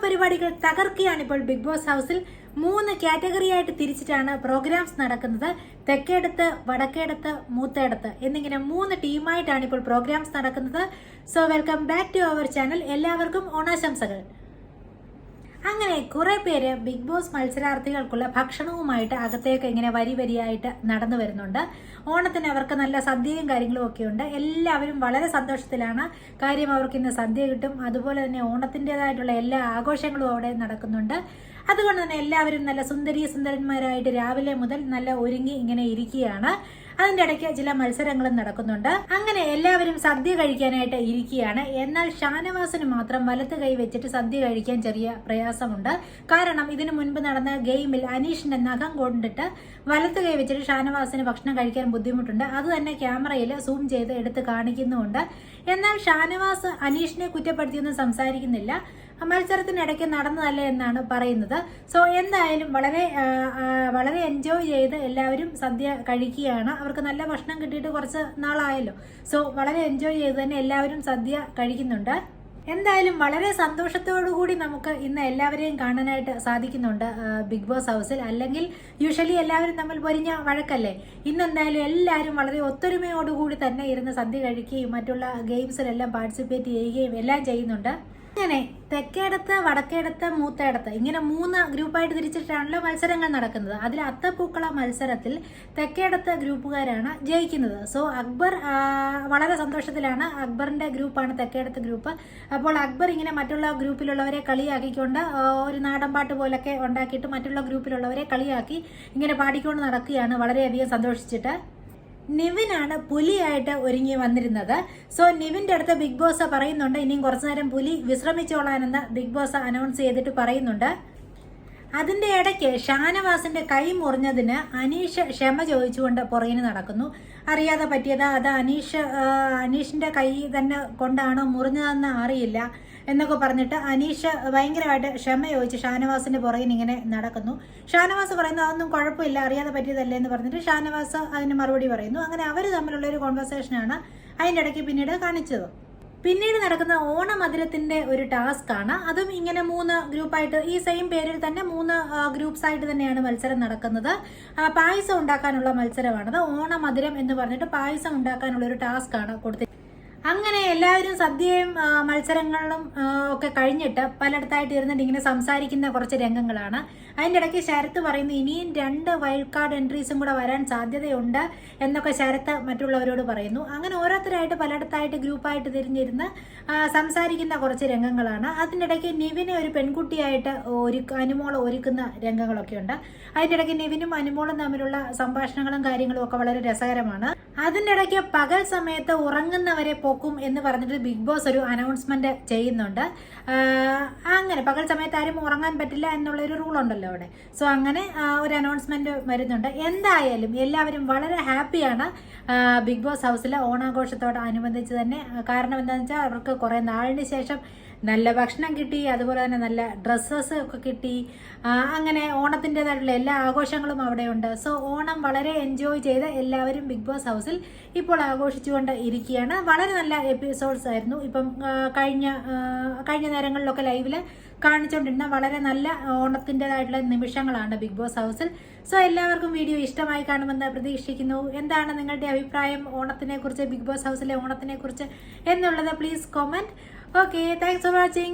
പരിപാടികൾ തകർക്കുകയാണ് ഇപ്പോൾ big boss ഹൗസിൽ. 3 കാറ്റഗറിയായിട്ട് തിരിച്ചിട്ടാണ് പ്രോഗ്രാംസ് നടക്കുന്നത്. തെക്കേടത്ത്, വടക്കേടത്ത്, മൂത്തേടത്ത് എന്നിങ്ങനെ 3 ടീമായിട്ടാണ് ഇപ്പോൾ പ്രോഗ്രാംസ് നടക്കുന്നത്. So welcome back to our channel. എല്ലാവർക്കും ഓണാശംസകൾ. അങ്ങനെ കുറെ പേര് ബിഗ് ബോസ് മത്സരാർത്ഥികൾക്കുള്ള ഭക്ഷണവുമായിട്ട് അകത്തേക്ക് ഇങ്ങനെ വരിയായിട്ട് നടന്നു വരുന്നുണ്ട്. ഓണത്തിന് അവർക്ക് നല്ല സദ്യയും കാര്യങ്ങളും ഒക്കെ ഉണ്ട്. എല്ലാവരും വളരെ സന്തോഷത്തിലാണ്. കാര്യം അവർക്ക് ഇന്ന് സദ്യ കിട്ടും. അതുപോലെ തന്നെ ഓണത്തിൻ്റെതായിട്ടുള്ള എല്ലാ ആഘോഷങ്ങളും അവിടെ നടക്കുന്നുണ്ട്. അതുകൊണ്ട് തന്നെ എല്ലാവരും നല്ല സുന്ദരന്മാരായിട്ട് രാവിലെ മുതൽ നല്ല ഒരുങ്ങി ഇങ്ങനെ ഇരിക്കുകയാണ്. അതിൻ്റെ ഇടയ്ക്ക് ചില മത്സരങ്ങളും നടക്കുന്നുണ്ട്. അങ്ങനെ എല്ലാവരും സദ്യ കഴിക്കാനായിട്ട് ഇരിക്കുകയാണ്. എന്നാൽ ഷാനവാസിന് മാത്രം വലത്ത് കൈ വെച്ചിട്ട് സദ്യ കഴിക്കാൻ ചെറിയ പ്രയാസമുണ്ട്. കാരണം ഇതിനു മുൻപ് നടന്ന ഗെയിമിൽ അനീഷിന്റെ നഖം കൊണ്ടിട്ട് വലത്ത് കൈ വെച്ചിട്ട് ഷാനവാസിന് ഭക്ഷണം കഴിക്കാൻ ബുദ്ധിമുട്ടുണ്ട്. അത് തന്നെ ക്യാമറയിൽ സൂം ചെയ്ത് എടുത്ത് കാണിക്കുന്നുമുണ്ട്. എന്നാൽ ഷാനവാസ് അനീഷിനെ കുറ്റപ്പെടുത്തിയൊന്നും സംസാരിക്കുന്നില്ല. മത്സരത്തിനിടയ്ക്ക് നടന്നതല്ലേ എന്നാണ് പറയുന്നത്. സോ എന്തായാലും വളരെ എൻജോയ് ചെയ്ത് എല്ലാവരും സദ്യ കഴിക്കുകയാണ്. അവർക്ക് നല്ല ഭക്ഷണം കിട്ടിയിട്ട് കുറച്ച് നാളായല്ലോ. സോ വളരെ എൻജോയ് ചെയ്ത് തന്നെ എല്ലാവരും സദ്യ കഴിക്കുന്നുണ്ട്. എന്തായാലും വളരെ സന്തോഷത്തോടു കൂടി നമുക്ക് ഇന്ന് എല്ലാവരെയും കാണാനായിട്ട് സാധിക്കുന്നുണ്ട് ബിഗ് ബോസ് ഹൗസിൽ. അല്ലെങ്കിൽ യൂഷ്വലി എല്ലാവരും തമ്മിൽ പൊരിഞ്ഞ വഴക്കല്ലേ. ഇന്ന് എന്തായാലും എല്ലാവരും വളരെ ഒത്തൊരുമയോടുകൂടി തന്നെ ഇരുന്ന് സദ്യ കഴിക്കുകയും മറ്റുള്ള ഗെയിംസിലെല്ലാം പാർട്ടിസിപ്പേറ്റ് ചെയ്യുകയും എല്ലാം ചെയ്യുന്നുണ്ട്. അങ്ങനെ തെക്കേടത്ത്, വടക്കേടത്ത്, മൂത്തേടത്ത് ഇങ്ങനെ 3 ഗ്രൂപ്പായിട്ട് തിരിച്ചിട്ടാണല്ലോ മത്സരങ്ങൾ നടക്കുന്നത്. അതിൽ അത്തപ്പൂക്കള മത്സരത്തിൽ തെക്കേടത്ത് ഗ്രൂപ്പുകാരാണ് ജയിക്കുന്നത്. സോ അക്ബർ വളരെ സന്തോഷത്തിലാണ്. അക്ബറിന്റെ ഗ്രൂപ്പാണ് തെക്കേടത്ത് ഗ്രൂപ്പ്. അപ്പോൾ അക്ബർ ഇങ്ങനെ മറ്റുള്ള ഗ്രൂപ്പിലുള്ളവരെ കളിയാക്കിക്കൊണ്ട് ഒരു നാടൻ പാട്ട് പോലൊക്കെ ഉണ്ടാക്കിയിട്ട് മറ്റുള്ള ഗ്രൂപ്പിലുള്ളവരെ കളിയാക്കി ഇങ്ങനെ പാടിക്കൊണ്ട് നടക്കുകയാണ്, വളരെയധികം സന്തോഷിച്ചിട്ട്. നിവിനാണ് പുലിയായിട്ട് ഒരുങ്ങി വന്നിരുന്നത്. സോ നിവിന്റെ അടുത്ത് ബിഗ് ബോസ് പറയുന്നുണ്ട് ഇനിയും കുറച്ചു നേരം പുലി വിശ്രമിച്ചോളാനെന്ന് ബിഗ് ബോസ് അനൗൺസ് ചെയ്തിട്ട് പറയുന്നുണ്ട്. അതിന്റെ ഇടയ്ക്ക് ഷാനവാസിന്റെ കൈ മുറിഞ്ഞതിന് അനീഷ് ക്ഷമ ചോദിച്ചുകൊണ്ട് പുറകിന് നടക്കുന്നു. അറിയാതെ പറ്റിയതാ, അത് അനീഷിന്റെ കൈ തന്നെ കൊണ്ടാണോ മുറിഞ്ഞതെന്ന് അറിയില്ല എന്നൊക്കെ പറഞ്ഞിട്ട് അനീഷ് ഭയങ്കരമായിട്ട് ക്ഷമ ചോദിച്ച് ഷാനവാസിന്റെ പുറകിന് ഇങ്ങനെ നടക്കുന്നു. ഷാനവാസ് പറയുന്നു അതൊന്നും കുഴപ്പമില്ല, അറിയാതെ പറ്റിയതല്ലേ എന്ന് പറഞ്ഞിട്ട് ഷാനവാസ് അതിന് മറുപടി പറയുന്നു. അങ്ങനെ അവർ തമ്മിലുള്ള ഒരു കോൺവെർസേഷനാണ് അതിൻ്റെ ഇടയ്ക്ക് പിന്നീട് കാണിച്ചത്. പിന്നീട് നടക്കുന്ന ഓണമധുരത്തിന്റെ ഒരു ടാസ്ക് ആണ്. അതും ഇങ്ങനെ 3 ഗ്രൂപ്പായിട്ട് ഈ സെയിം പേരിൽ തന്നെ 3 ഗ്രൂപ്പ്സ് ആയിട്ട് തന്നെയാണ് മത്സരം നടക്കുന്നത്. പായസം ഉണ്ടാക്കാനുള്ള മത്സരമാണത്. ഓണമധുരം എന്ന് പറഞ്ഞിട്ട് പായസം ഉണ്ടാക്കാനുള്ള ഒരു ടാസ്ക് ആണ് കൊടുത്തത്. അങ്ങനെ എല്ലാവരും സദ്യയും മത്സരങ്ങളും ഒക്കെ കഴിഞ്ഞിട്ട് പലയിടത്തായിട്ട് ഇരുന്നിട്ട് ഇങ്ങനെ സംസാരിക്കുന്ന കുറച്ച് രംഗങ്ങളാണ്. അതിൻ്റെ ഇടയ്ക്ക് ശരത്ത് പറയുന്നു ഇനിയും 2 വൈൽഡ് കാർഡ് എൻട്രീസും കൂടെ വരാൻ സാധ്യതയുണ്ട് എന്നൊക്കെ ശരത്ത് മറ്റുള്ളവരോട് പറയുന്നു. അങ്ങനെ ഓരോരുത്തരായിട്ട് പലയിടത്തായിട്ട് ഗ്രൂപ്പായിട്ട് തിരിഞ്ഞിരുന്ന് സംസാരിക്കുന്ന കുറച്ച് രംഗങ്ങളാണ്. അതിൻ്റെ ഇടയ്ക്ക് നിവിനെ ഒരു പെൺകുട്ടിയായിട്ട് അനുമോള് ഒരുക്കുന്ന രംഗങ്ങളൊക്കെ ഉണ്ട്. അതിൻ്റെ ഇടയ്ക്ക് നിവിനും അനുമോളും തമ്മിലുള്ള സംഭാഷണങ്ങളും കാര്യങ്ങളും ഒക്കെ വളരെ രസകരമാണ്. അതിൻ്റെ ഇടയ്ക്ക് പകൽ സമയത്ത് ഉറങ്ങുന്നവരെ പൊക്കും എന്ന് പറഞ്ഞിട്ട് ബിഗ് ബോസ് ഒരു അനൗൺസ്മെന്റ് ചെയ്യുന്നുണ്ട്. അങ്ങനെ പകൽ സമയത്ത് ആരും ഉറങ്ങാൻ പറ്റില്ല എന്നുള്ളൊരു റൂൾ ഉണ്ടല്ലോ അവിടെ. സോ അങ്ങനെ ഒരു അനൗൺസ്മെന്റ് വരുന്നുണ്ട്. എന്തായാലും എല്ലാവരും വളരെ ഹാപ്പിയാണ് ബിഗ് ബോസ് ഹൗസിലെ ഓണാഘോഷത്തോടനുബന്ധിച്ച് തന്നെ. കാരണം എന്താണെന്ന് വെച്ചാൽ അവർക്ക് കുറെ നാളിന് ശേഷം നല്ല ഭക്ഷണം കിട്ടി, അതുപോലെ തന്നെ നല്ല ഡ്രസ്സസ് ഒക്കെ കിട്ടി. അങ്ങനെ ഓണത്തിൻ്റെതായിട്ടുള്ള എല്ലാ ആഘോഷങ്ങളും അവിടെയുണ്ട്. സോ ഓണം വളരെ എൻജോയ് ചെയ്ത് എല്ലാവരും ബിഗ് ബോസ് ഹൗസിൽ ഇപ്പോൾ ആഘോഷിച്ചുകൊണ്ട് ഇരിക്കുകയാണ്. വളരെ നല്ല എപ്പിസോഡ്സ് ആയിരുന്നു. ഇപ്പം കഴിഞ്ഞ നേരങ്ങളിലൊക്കെ ലൈവിൽ കാണിച്ചുകൊണ്ടിരുന്ന വളരെ നല്ല ഓണത്തിൻ്റെതായിട്ടുള്ള നിമിഷങ്ങളാണ് ബിഗ് ബോസ് ഹൗസിൽ. സോ എല്ലാവർക്കും വീഡിയോ ഇഷ്ടമായി കാണുമെന്ന് പ്രതീക്ഷിക്കുന്നു. എന്താണ് നിങ്ങളുടെ അഭിപ്രായം ഓണത്തിനെ കുറിച്ച്, ബിഗ് ബോസ് ഹൗസിലെ ഓണത്തിനെ കുറിച്ച് എന്നുള്ളത് please comment. Okay, thanks for watching.